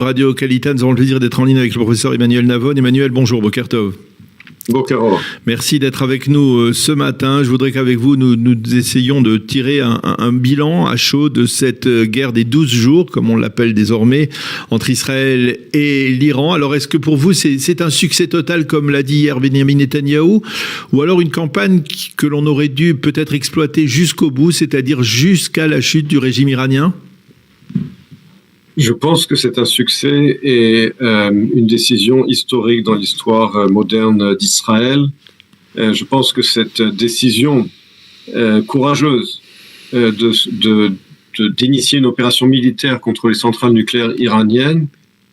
Radio Qualité, nous avons le plaisir d'être en ligne avec le professeur Emmanuel Navon. Emmanuel, bonjour, Boker Tov. Bonjour. Merci d'être avec nous ce matin. Je voudrais qu'avec vous, nous essayions de tirer un bilan à chaud de cette guerre des 12 jours, comme on l'appelle désormais, entre Israël et l'Iran. Alors, est-ce que pour vous, c'est un succès total, comme l'a dit hier Benjamin Netanyahou, ou alors une campagne que l'on aurait dû peut-être exploiter jusqu'au bout, c'est-à-dire jusqu'à la chute du régime iranien ? Je pense que c'est un succès et une décision historique dans l'histoire moderne d'Israël. Je pense que cette décision courageuse d'initier une opération militaire contre les centrales nucléaires iraniennes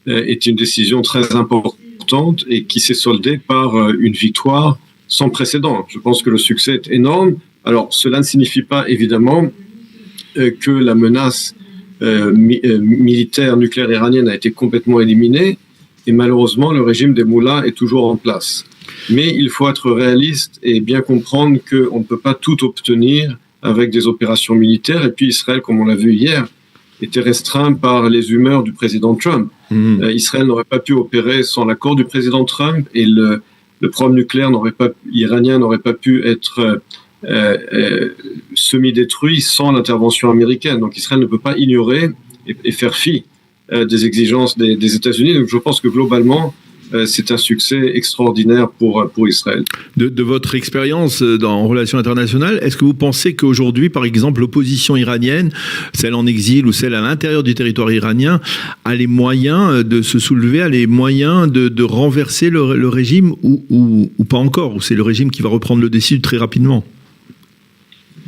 est une décision très importante et qui s'est soldée par une victoire sans précédent. Je pense que le succès est énorme. Alors, cela ne signifie pas évidemment que la menace militaire nucléaire iranienne a été complètement éliminée et malheureusement le régime des mollahs est toujours en place. Mais il faut être réaliste et bien comprendre qu'on ne peut pas tout obtenir avec des opérations militaires. Et puis Israël, comme on l'a vu hier, était restreint par les humeurs du président Trump. Israël n'aurait pas pu opérer sans l'accord du président Trump et le programme nucléaire iranien n'aurait pas pu être semi-détruit sans l'intervention américaine. Donc Israël ne peut pas ignorer et faire fi des exigences des États-Unis. Donc je pense que globalement, c'est un succès extraordinaire pour Israël. De votre expérience en relations internationales, est-ce que vous pensez qu'aujourd'hui, par exemple, l'opposition iranienne, celle en exil ou celle à l'intérieur du territoire iranien, a les moyens de se soulever, a les moyens de renverser le régime ou pas encore, ou c'est le régime qui va reprendre le dessus très rapidement ?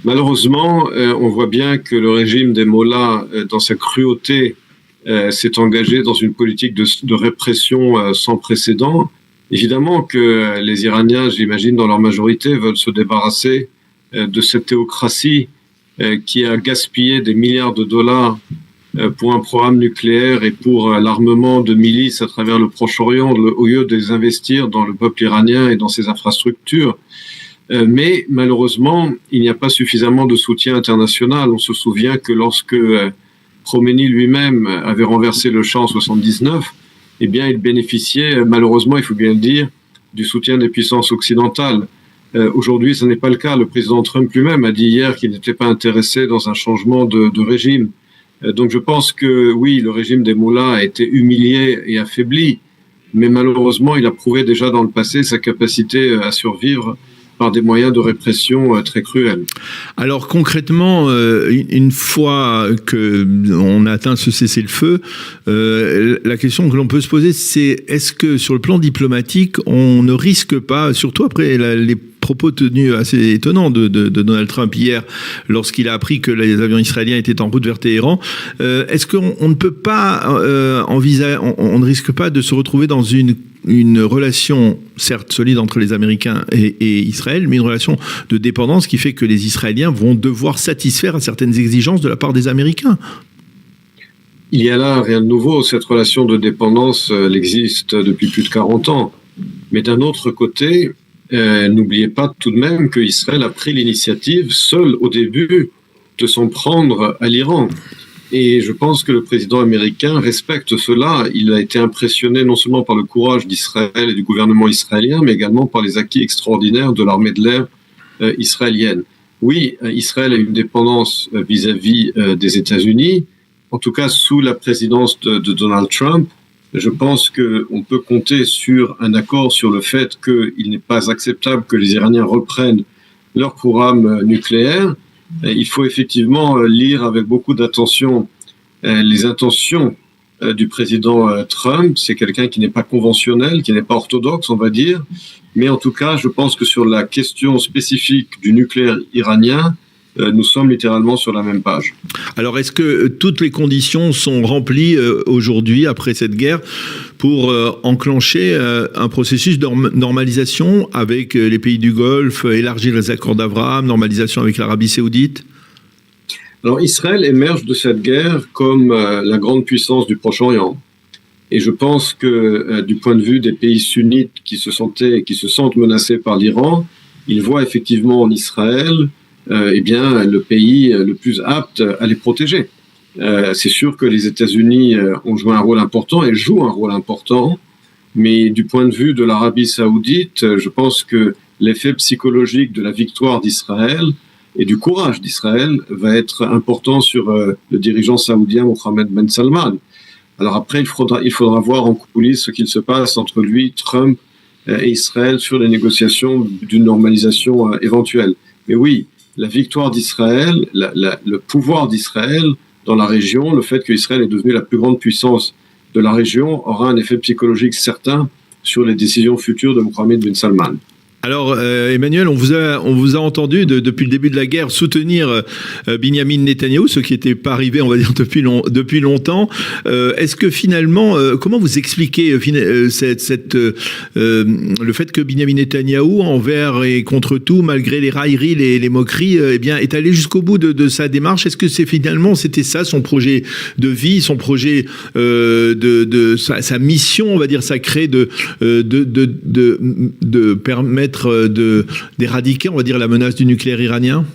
Malheureusement, on voit bien que le régime des mollahs, dans sa cruauté, s'est engagé dans une politique de répression sans précédent. Évidemment que les Iraniens, j'imagine, dans leur majorité, veulent se débarrasser de cette théocratie qui a gaspillé des milliards de dollars pour un programme nucléaire et pour l'armement de milices à travers le Proche-Orient, au lieu de les investir dans le peuple iranien et dans ses infrastructures. Mais malheureusement, il n'y a pas suffisamment de soutien international. On se souvient que lorsque Khomeini lui-même avait renversé le Shah en 1979, eh bien, il bénéficiait, malheureusement, il faut bien le dire, du soutien des puissances occidentales. Aujourd'hui, ce n'est pas le cas. Le président Trump lui-même a dit hier qu'il n'était pas intéressé dans un changement de régime. Donc je pense que oui, le régime des mollahs a été humilié et affaibli, mais malheureusement, il a prouvé déjà dans le passé sa capacité à survivre par des moyens de répression très cruels. Alors concrètement, une fois qu'on a atteint ce cessez-le-feu, la question que l'on peut se poser, c'est est-ce que sur le plan diplomatique, on ne risque pas, surtout après les propos tenus assez étonnants de Donald Trump hier, lorsqu'il a appris que les avions israéliens étaient en route vers Téhéran, est-ce qu'on ne peut pas envisager, on ne risque pas de se retrouver dans une relation certes solide entre les Américains et Israël, mais une relation de dépendance qui fait que les Israéliens vont devoir satisfaire à certaines exigences de la part des Américains. Il y a là rien de nouveau. Cette relation de dépendance, elle existe depuis plus de 40 ans. Mais d'un autre côté, n'oubliez pas tout de même qu'Israël a pris l'initiative seul au début de s'en prendre à l'Iran. Et je pense que le président américain respecte cela. Il a été impressionné non seulement par le courage d'Israël et du gouvernement israélien, mais également par les acquis extraordinaires de l'armée de l'air israélienne. Oui, Israël a une dépendance vis-à-vis des États-Unis, en tout cas sous la présidence de Donald Trump. Je pense qu'on peut compter sur un accord sur le fait qu'il n'est pas acceptable que les Iraniens reprennent leur programme nucléaire. Il faut effectivement lire avec beaucoup d'attention les intentions du président Trump. C'est quelqu'un qui n'est pas conventionnel, qui n'est pas orthodoxe, on va dire. Mais en tout cas, je pense que sur la question spécifique du nucléaire iranien, nous sommes littéralement sur la même page. Alors, est-ce que toutes les conditions sont remplies aujourd'hui, après cette guerre, pour enclencher un processus de normalisation avec les pays du Golfe, élargir les accords d'Abraham, normalisation avec l'Arabie Saoudite ? Alors, Israël émerge de cette guerre comme la grande puissance du Proche-Orient. Et je pense que du point de vue des pays sunnites qui se sentent menacés par l'Iran, ils voient effectivement en Israël le pays le plus apte à les protéger. C'est sûr que les États-Unis ont joué un rôle important et jouent un rôle important, mais du point de vue de l'Arabie saoudite, je pense que l'effet psychologique de la victoire d'Israël et du courage d'Israël va être important sur le dirigeant saoudien Mohammed Ben Salman. Alors après, il faudra voir en coulisses ce qu'il se passe entre lui, Trump et Israël sur les négociations d'une normalisation éventuelle. Mais oui, la victoire d'Israël, le pouvoir d'Israël dans la région, le fait qu'Israël est devenu la plus grande puissance de la région aura un effet psychologique certain sur les décisions futures de Mohammed Ben Salman. Alors, Emmanuel, on vous a entendu depuis le début de la guerre soutenir Binyamin Netanyahou, ce qui n'était pas arrivé, on va dire, depuis longtemps. Est-ce que finalement, comment vous expliquez le fait que Binyamin Netanyahou, envers et contre tout, malgré les railleries, les moqueries, eh bien, est allé jusqu'au bout de sa démarche? Est-ce que c'était ça son projet de vie, son projet sa mission, on va dire, sacrée de permettre d'éradiquer, on va dire, la menace du nucléaire iranien?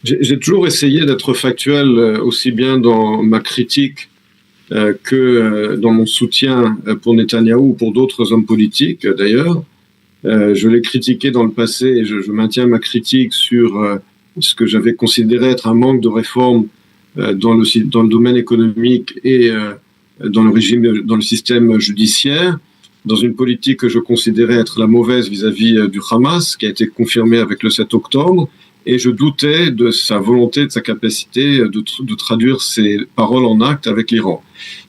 J'ai toujours essayé d'être factuel aussi bien dans ma critique que dans mon soutien pour Netanyahou ou pour d'autres hommes politiques d'ailleurs. Je l'ai critiqué dans le passé et je maintiens ma critique sur ce que j'avais considéré être un manque de réforme dans le domaine économique et dans le système judiciaire, dans une politique que je considérais être la mauvaise vis-à-vis du Hamas, qui a été confirmée avec le 7 octobre, et je doutais de sa volonté, de sa capacité de traduire ses paroles en actes avec l'Iran.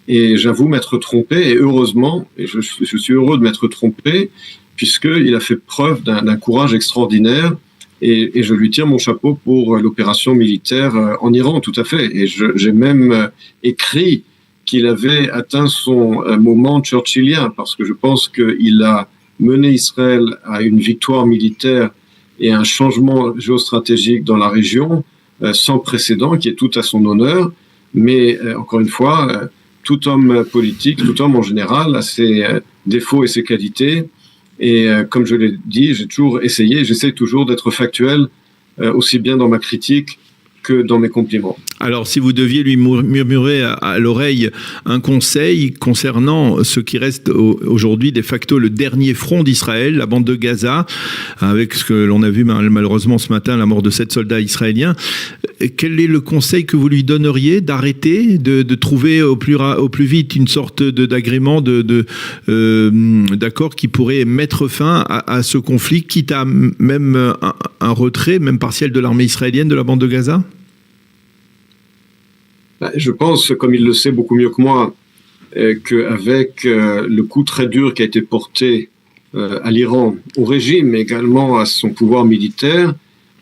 Et j'avoue m'être trompé, et heureusement, et je suis heureux de m'être trompé, puisqu'il a fait preuve d'un courage extraordinaire, et je lui tire mon chapeau pour l'opération militaire en Iran, tout à fait. Et j'ai même écrit qu'il avait atteint son moment churchillien, parce que je pense qu'il a mené Israël à une victoire militaire et à un changement géostratégique dans la région sans précédent, qui est tout à son honneur. Mais encore une fois, tout homme politique, tout homme en général a ses défauts et ses qualités. Et comme je l'ai dit, j'essaie toujours d'être factuel, aussi bien dans ma critique que dans mes compliments. Alors, si vous deviez lui murmurer à l'oreille un conseil concernant ce qui reste aujourd'hui de facto le dernier front d'Israël, la bande de Gaza, avec ce que l'on a vu malheureusement ce matin, la mort de 7 soldats israéliens, quel est le conseil que vous lui donneriez? D'arrêter, de trouver au plus vite une sorte d'agrément, d'accord qui pourrait mettre fin à ce conflit, quitte à même un retrait, même partiel, de l'armée israélienne de la bande de Gaza? Je pense, comme il le sait beaucoup mieux que moi, qu'avec le coup très dur qui a été porté à l'Iran, au régime, mais également à son pouvoir militaire,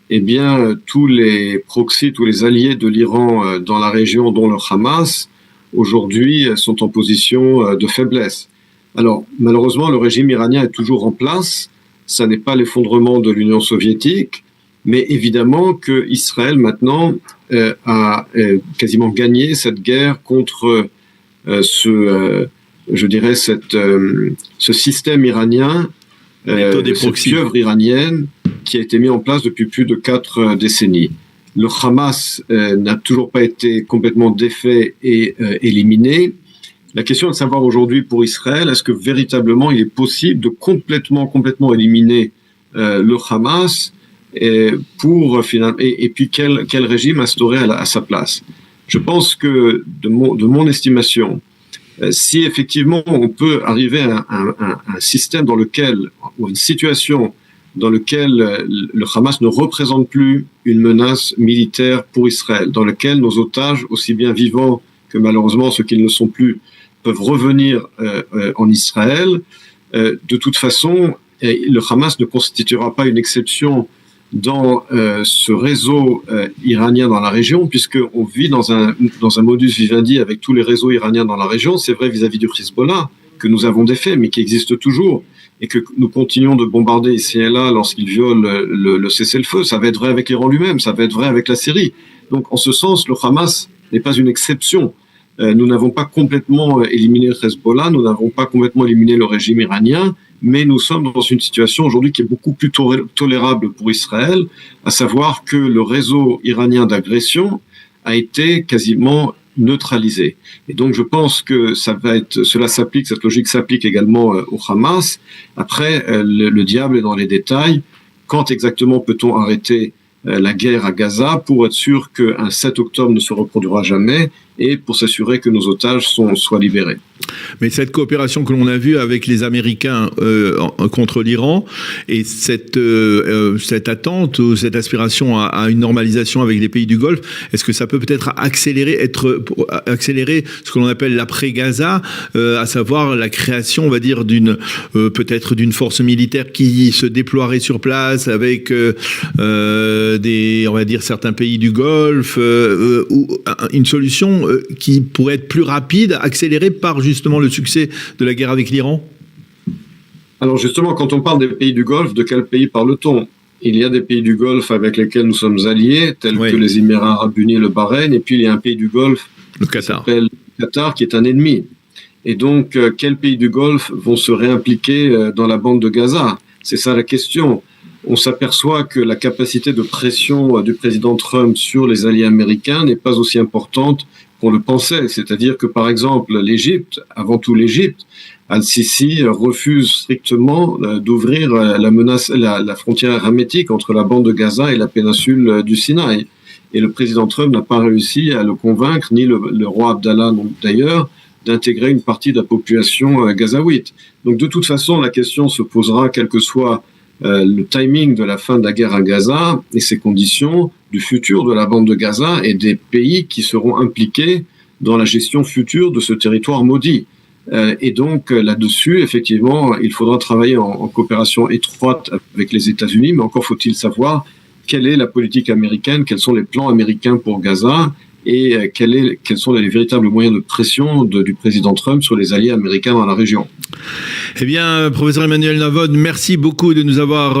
eh bien, tous les proxys, tous les alliés de l'Iran dans la région, dont le Hamas, aujourd'hui, sont en position de faiblesse. Alors, malheureusement, le régime iranien est toujours en place. Ça n'est pas l'effondrement de l'Union soviétique, mais évidemment que Israël maintenant a quasiment gagné cette guerre contre ce système iranien, cette pieuvre iranienne qui a été mis en place depuis plus de 4 décennies. Le Hamas n'a toujours pas été complètement défait et éliminé. La question est de savoir aujourd'hui pour Israël, est-ce que véritablement il est possible de complètement éliminer le Hamas et puis quel régime instaurer à sa place. Je pense que de mon estimation, si effectivement on peut arriver à un système ou une situation dans lequel le Hamas ne représente plus une menace militaire pour Israël, dans lequel nos otages, aussi bien vivants que malheureusement ceux qui ne le sont plus, peuvent revenir en Israël, de toute façon, le Hamas ne constituera pas une exception dans ce réseau iranien dans la région, puisqu'on vit dans un modus vivendi avec tous les réseaux iraniens dans la région. C'est vrai vis-à-vis du Hezbollah, que nous avons défait, mais qui existe toujours, et que nous continuons de bombarder ici et là lorsqu'ils violent le cessez-le-feu. Ça va être vrai avec l'Iran lui-même, ça va être vrai avec la Syrie. Donc, en ce sens, le Hamas n'est pas une exception. Nous n'avons pas complètement éliminé le Hezbollah, nous n'avons pas complètement éliminé le régime iranien, mais nous sommes dans une situation aujourd'hui qui est beaucoup plus tolérable pour Israël, à savoir que le réseau iranien d'agression a été quasiment neutralisé. Et donc, je pense que cette logique s'applique également au Hamas. Après, le diable est dans les détails. Quand exactement peut-on arrêter la guerre à Gaza pour être sûr qu'un 7 octobre ne se reproduira jamais et pour s'assurer que nos otages soient libérés. Mais cette coopération que l'on a vue avec les Américains contre l'Iran et cette attente ou cette aspiration à une normalisation avec les pays du Golfe, est-ce que ça peut peut-être accélérer ce que l'on appelle l'après-Gaza, à savoir la création, on va dire, peut-être d'une force militaire qui se déploierait sur place avec on va dire, certains pays du Golfe, ou une solution qui pourrait être plus rapide, accélérée par justement le succès de la guerre avec l'Iran? Alors justement, quand on parle des pays du Golfe, de quel pays parle-t-on? Il y a des pays du Golfe avec lesquels nous sommes alliés, tels que les Émirats arabes unis et le Bahreïn, et puis il y a un pays du Golfe, le Qatar, qui s'appelle le Qatar, qui est un ennemi. Et donc, quels pays du Golfe vont se réimpliquer dans la bande de Gaza? C'est ça la question. On s'aperçoit que la capacité de pression du président Trump sur les alliés américains n'est pas aussi importante qu'on le pensait. C'est-à-dire que, par exemple, l'Égypte, avant tout l'Égypte, Al-Sisi refuse strictement d'ouvrir la frontière hermétique entre la bande de Gaza et la péninsule du Sinaï. Et le président Trump n'a pas réussi à le convaincre, ni le roi Abdallah d'ailleurs, d'intégrer une partie de la population gazaouite. Donc de toute façon, la question se posera, quel que soit le timing de la fin de la guerre à Gaza et ses conditions du futur de la bande de Gaza et des pays qui seront impliqués dans la gestion future de ce territoire maudit. Et donc là-dessus, effectivement, il faudra travailler en coopération étroite avec les États-Unis, mais encore faut-il savoir quelle est la politique américaine, quels sont les plans américains pour Gaza et quels sont les véritables moyens de pression du président Trump sur les alliés américains dans la région. Eh bien, professeur Emmanuel Navod, merci beaucoup de nous avoir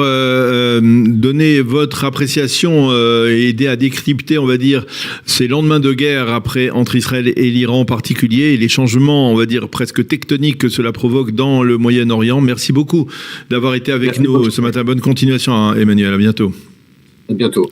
donné votre appréciation et aidé à décrypter, on va dire, ces lendemains de guerre entre Israël et l'Iran en particulier et les changements, on va dire, presque tectoniques que cela provoque dans le Moyen-Orient. Merci beaucoup d'avoir été avec nous ce matin. Bonne continuation, Emmanuel. À bientôt. À bientôt.